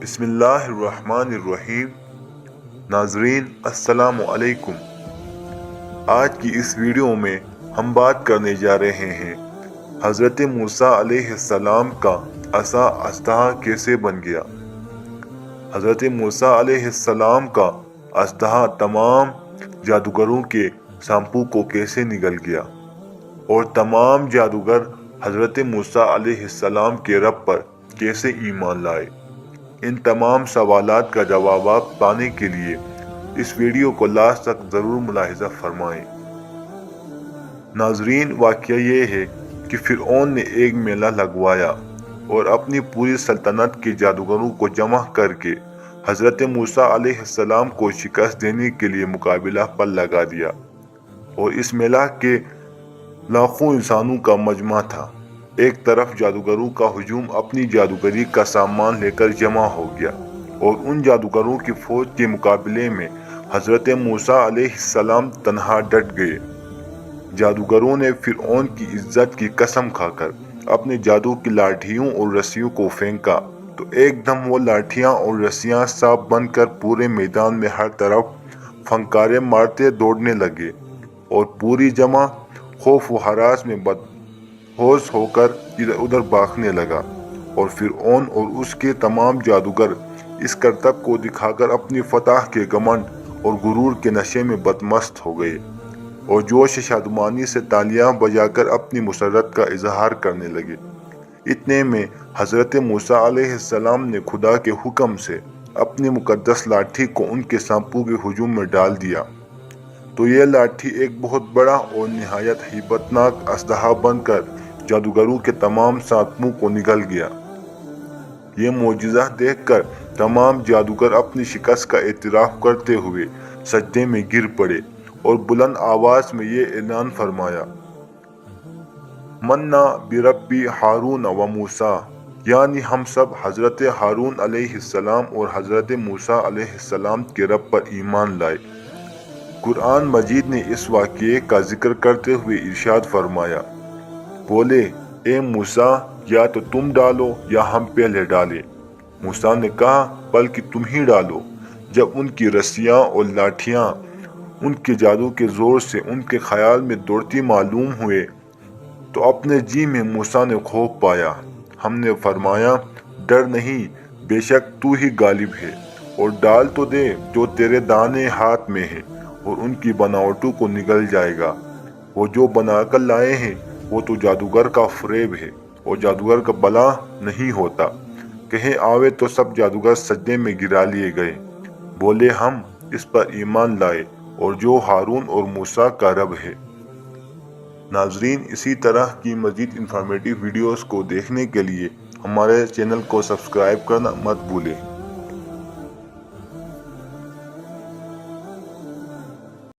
بسم اللہ الرحمن الرحیم۔ ناظرین السلام علیکم۔ آج کی اس ویڈیو میں ہم بات کرنے جا رہے ہیں حضرت موسیٰ علیہ السلام کا عصا اژدہا کیسے بن گیا۔ حضرت موسیٰ علیہ السلام کا اژدہا تمام جادوگروں کے سانپوں کو کیسے نگل گیا اور تمام جادوگر حضرت موسیٰ علیہ السلام کے رب پر کیسے ایمان لائے۔ ان تمام سوالات کا جوابات پانے کے لیے اس ویڈیو کو لاسٹ تک ضرور ملاحظہ فرمائیں۔ ناظرین، واقعہ یہ ہے کہ فرعون نے ایک میلہ لگوایا اور اپنی پوری سلطنت کے جادوگروں کو جمع کر کے حضرت موسیٰ علیہ السلام کو شکست دینے کے لیے مقابلہ پر لگا دیا، اور اس میلہ کے لاکھوں انسانوں کا مجمع تھا۔ ایک طرف جادوگروں کا ہجوم اپنی جادوگری کا سامان لے کر جمع ہو گیا، اور ان جادوگروں کی فوج کے مقابلے میں حضرت موسیٰ علیہ السلام تنہا ڈٹ گئے۔ جادوگروں نے فرعون کی عزت کی قسم کھا کر اپنے جادو کی لاٹھیوں اور رسیوں کو پھینکا تو ایک دم وہ لاٹھیاں اور رسیاں سانپ بن کر پورے میدان میں ہر طرف پھنکارے مارتے دوڑنے لگے، اور پوری جمع خوف و ہراس میں ہوش ہو کر ادھر ادھر بھاگنے لگا، اور فرعون اور اس کے تمام جادوگر اس کرتب کو دکھا کر اپنی فتح کے گھمنڈ اور غرور کے نشے میں بدمست ہو گئے، اور جوش شادمانی سے تالیاں بجا کر اپنی مسرت کا اظہار کرنے لگے۔ اتنے میں حضرت موسیٰ علیہ السلام نے خدا کے حکم سے اپنی مقدس لاٹھی کو ان کے سانپوں کے ہجوم میں ڈال دیا، تو یہ لاٹھی ایک بہت بڑا اور نہایت ہیبت ناک اژدہا بن کر جادوگروں کے تمام سانپوں کو نگل گیا۔ یہ معجزہ دیکھ کر تمام جادوگر اپنی شکست کا اعتراف کرتے ہوئے سجدے میں گر پڑے اور بلند آواز میں یہ اعلان فرمایا: منا بربی ہارون و موسیٰ، یعنی ہم سب حضرت ہارون علیہ السلام اور حضرت موسیٰ علیہ السلام کے رب پر ایمان لائے۔ قرآن مجید نے اس واقعے کا ذکر کرتے ہوئے ارشاد فرمایا، بولے اے موسیٰ، یا تو تم ڈالو یا ہم پہلے ڈالیں۔ موسیٰ نے کہا بلکہ تم ہی ڈالو۔ جب ان کی رسیاں اور لاٹھیاں ان کے جادو کے زور سے ان کے خیال میں دوڑتی معلوم ہوئے تو اپنے جی میں موسیٰ نے خوف پایا۔ ہم نے فرمایا، ڈر نہیں، بے شک تو ہی غالب ہے، اور ڈال تو دے جو تیرے دانے ہاتھ میں ہے، اور ان کی بناوٹوں کو نگل جائے گا۔ وہ جو بنا کر لائے ہیں وہ تو جادوگر کا فریب ہے، اور جادوگر کا بلا نہیں ہوتا۔ کہیں آوے تو سب جادوگر سجدے میں گرا لیے گئے، بولے ہم اس پر ایمان لائے اور جو ہارون اور موسیٰ کا رب ہے۔ ناظرین، اسی طرح کی مزید انفارمیٹیو ویڈیوز کو دیکھنے کے لیے ہمارے چینل کو سبسکرائب کرنا مت بھولیں۔